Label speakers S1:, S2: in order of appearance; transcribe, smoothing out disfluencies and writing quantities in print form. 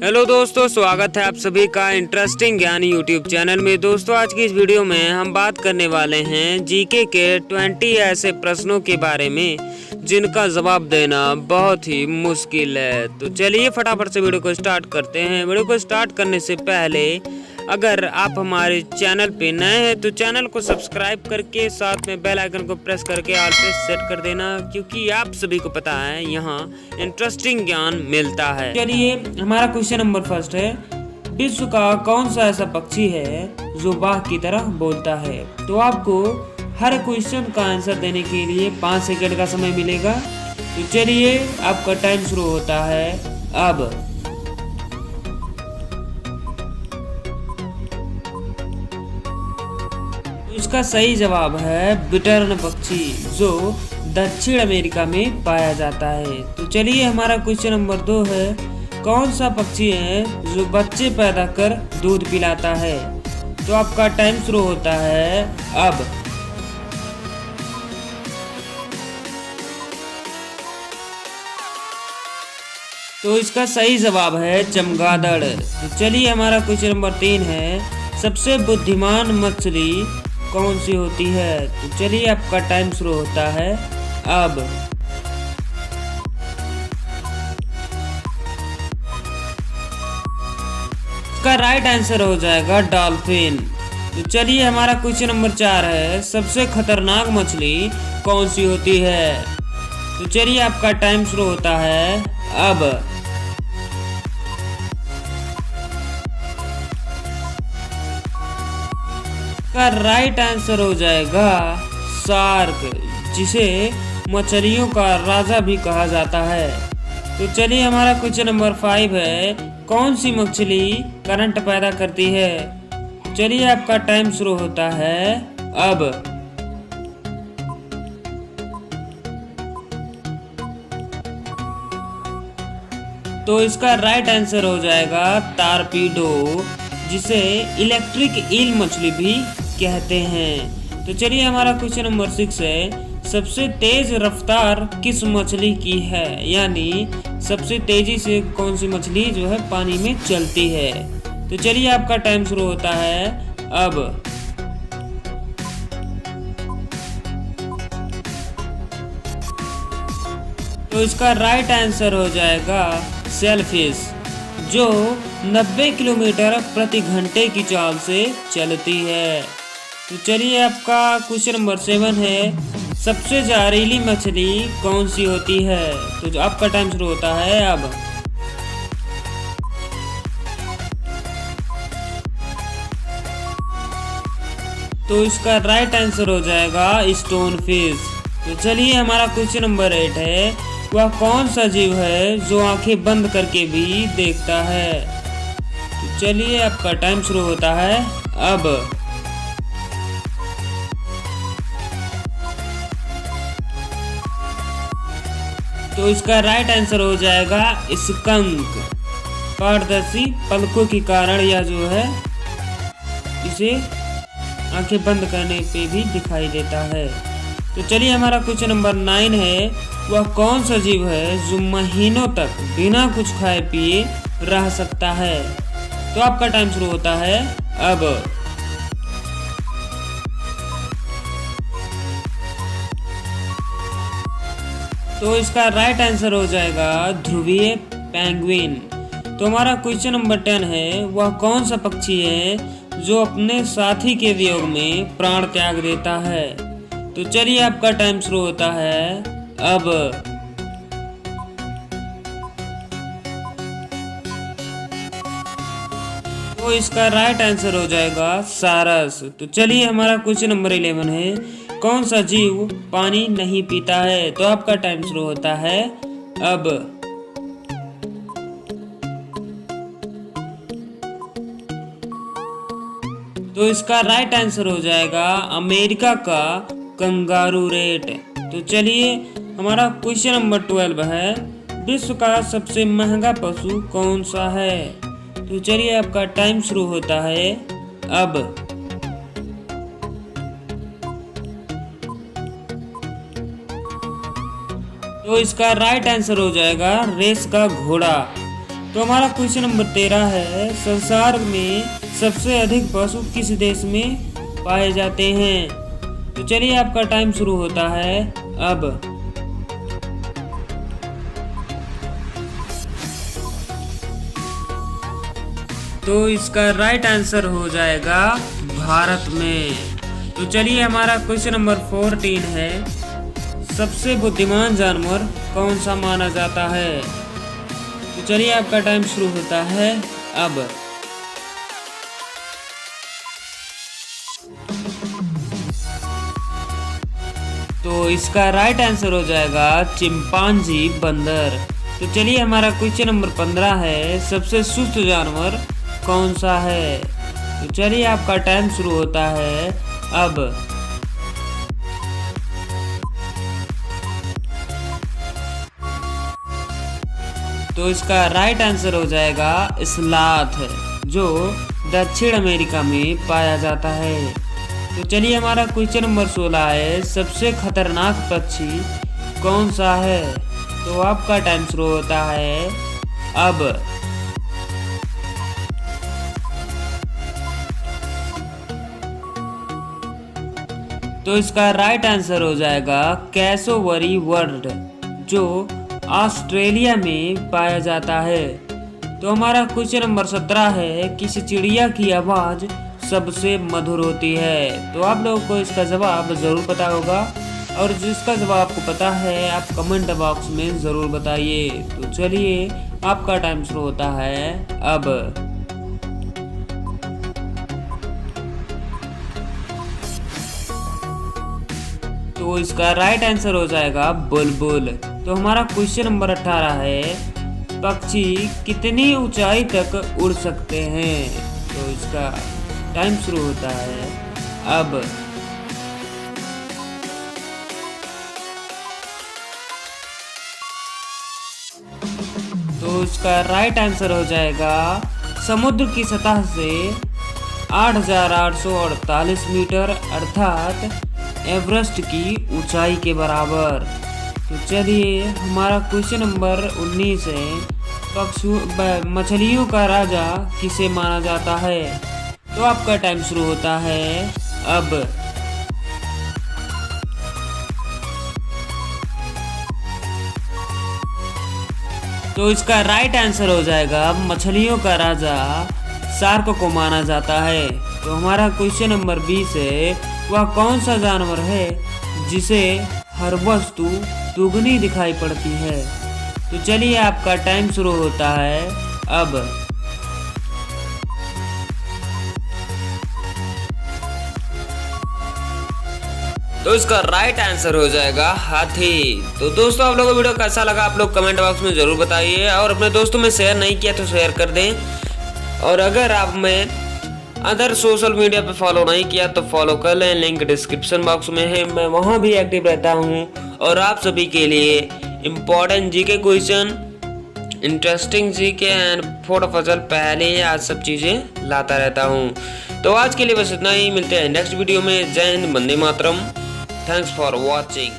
S1: Hello दोस्तों, स्वागत है आप सभी का इंटरेस्टिंग ज्ञान यूट्यूब चैनल में। दोस्तों, आज की इस वीडियो में हम बात करने वाले हैं जीके के 20 ऐसे प्रश्नों के बारे में जिनका जवाब देना बहुत ही मुश्किल है। तो चलिए फटाफट से वीडियो को स्टार्ट करते हैं। वीडियो को स्टार्ट करने से पहले अगर आप हमारे चैनल पे नए हैं तो चैनल को सब्सक्राइब करके साथ में बेल आइकन को प्रेस करके ऑल पे सेट कर देना, क्योंकि आप सभी को पता है यहाँ इंटरेस्टिंग ज्ञान मिलता है। चलिए, हमारा क्वेश्चन नंबर फर्स्ट है, विश्व का कौन सा ऐसा पक्षी है जो बाघ की तरह बोलता है? तो आपको हर क्वेश्चन का आंसर देने के लिए 5 सेकंड का समय मिलेगा। तो चलिए, आपका टाइम शुरू होता है अब। इसका सही जवाब है बिटर्न पक्षी, जो दक्षिण अमेरिका में पाया जाता है। तो चलिए, हमारा क्वेश्चन नंबर 2 है, कौन सा पक्षी है जो बच्चे पैदा कर दूध पिलाता है? तो आपका टाइम शुरू होता है अब। तो इसका सही जवाब है चमगादड़। तो चलिए, हमारा क्वेश्चन नंबर 3 है, सबसे बुद्धिमान मछली कौन सी होती है? तो चलिए, आपका टाइम शुरू होता है अब। इसका राइट आंसर हो जाएगा डॉल्फिन। तो चलिए, हमारा क्वेश्चन नंबर 4 है, सबसे खतरनाक मछली कौन सी होती है? तो चलिए, आपका टाइम शुरू होता है अब। का राइट आंसर हो जाएगा शार्क, जिसे मछलियों का राजा भी कहा जाता है। तो चलिए, हमारा क्वेश्चन नंबर 5 है, कौन सी मछली करंट पैदा करती है? चलिए, आपका टाइम शुरू होता है अब। तो इसका राइट आंसर हो जाएगा टारपीडो, जिसे इलेक्ट्रिक ईल मछली भी कहते हैं। तो चलिए, हमारा क्वेश्चन नंबर 6 है, सबसे तेज रफ्तार किस मछली की है? यानी सबसे तेजी से कौन सी मछली जो है पानी में चलती है? तो चलिए, आपका टाइम शुरू होता है अब। तो इसका राइट आंसर हो जाएगा सेलफिश, जो 90 किलोमीटर प्रति घंटे की चाल से चलती है। तो चलिए, आपका क्वेश्चन नंबर 7 है, सबसे जहरीली मछली कौन सी होती है? तो जो आपका टाइम शुरू होता है अब। तो इसका राइट आंसर हो जाएगा स्टोन फिश। तो चलिए, हमारा क्वेश्चन नंबर 8 है, वह कौन सा जीव है जो आंखें बंद करके भी देखता है? तो चलिए, आपका टाइम शुरू होता है अब। तो इसका राइट आंसर हो जाएगा स्कंक। पारदर्शी पलकों के कारण यह जो है इसे आंखें बंद करने पे भी दिखाई देता है। तो चलिए, हमारा क्वेश्चन नंबर 9 है, वह कौन सा जीव है जो महीनों तक बिना कुछ खाए पिए रह सकता है? तो आपका टाइम शुरू होता है अब। तो इसका राइट आंसर हो जाएगा ध्रुवीय पेंगुइन। तो हमारा क्वेश्चन नंबर 10 है, वह कौन सा पक्षी है जो अपने साथी के वियोग में प्राण त्याग देता है? तो चलिए, आपका टाइम शुरू होता है अब। तो इसका राइट आंसर हो जाएगा सारस। तो चलिए, हमारा क्वेश्चन नंबर 11 है, कौन सा जीव पानी नहीं पीता है? तो आपका टाइम शुरू होता है अब। तो इसका राइट आंसर हो जाएगा अमेरिका का कंगारू रेट। तो चलिए, हमारा क्वेश्चन नंबर 12 है, विश्व का सबसे महंगा पशु कौन सा है? तो चलिए, आपका टाइम शुरू होता है अब। तो इसका राइट आंसर हो जाएगा रेस का घोड़ा। तो हमारा क्वेश्चन नंबर 13 है, संसार में सबसे अधिक पशु किस देश में पाए जाते हैं? तो चलिए आपका टाइम शुरू होता है अब। तो इसका राइट आंसर हो जाएगा भारत में। तो चलिए हमारा क्वेश्चन नंबर 14 है, सबसे बुद्धिमान जानवर कौन सा माना जाता है? तो चलिए आपका टाइम शुरू होता है अब। तो इसका राइट आंसर हो जाएगा चिंपांजी बंदर। तो चलिए हमारा क्वेश्चन नंबर 15 है, सबसे सुस्त जानवर कौन सा है? तो चलिए आपका टाइम शुरू होता है अब। तो इसका राइट आंसर हो जाएगा स्लॉथ, जो दक्षिण अमेरिका में पाया जाता है। तो चलिए हमारा क्वेश्चन नंबर 16 है, सबसे खतरनाक पक्षी कौन सा है? तो आपका टाइम शुरू होता है अब। तो इसका राइट आंसर हो जाएगा कैसोवरी बर्ड, जो ऑस्ट्रेलिया में पाया जाता है। तो हमारा क्वेश्चन नंबर 17 है, किस चिड़िया की आवाज सबसे मधुर होती है? तो आप लोगों को इसका जवाब जरूर पता होगा, और जिसका जवाब आपको पता है आप कमेंट बॉक्स में जरूर बताइए। तो चलिए आपका टाइम शुरू होता है अब। तो इसका राइट आंसर हो जाएगा बुलबुल। तो हमारा क्वेश्चन नंबर 18 है, पक्षी कितनी ऊंचाई तक उड़ सकते हैं? तो इसका टाइम शुरू होता है अब। तो इसका राइट आंसर हो जाएगा समुद्र की सतह से 8,848 मीटर, अर्थात एवरेस्ट की ऊंचाई के बराबर। तो चलिए हमारा क्वेश्चन नंबर 19 है, मछलियों का राजा किसे माना जाता है? तो आपका टाइम शुरू होता है अब। तो इसका राइट आंसर हो जाएगा मछलियों का राजा शार्क को माना जाता है। तो हमारा क्वेश्चन नंबर 20 है, वह कौन सा जानवर है जिसे हर वस्तु दुगनी दिखाई पड़ती है? तो चलिए आपका टाइम शुरू होता है अब। तो इसका राइट आंसर हो जाएगा हाथी। तो दोस्तों आप लोगों को वीडियो कैसा लगा आप लोग कमेंट बॉक्स में जरूर बताइए, और अपने दोस्तों में शेयर नहीं किया तो शेयर कर दें, और अगर आप में अदर सोशल मीडिया पे फॉलो नहीं किया तो फॉलो कर लें, लिंक डिस्क्रिप्शन बॉक्स में है, मैं वहां भी एक्टिव रहता हूं, और आप सभी के लिए important GK question, interesting GK and photo puzzle पहले आज सब चीजें लाता रहता हूं। तो आज के लिए बस इतना ही, मिलते हैं नेक्स्ट वीडियो में। जय Hind, Vande Mataram, thanks for watching.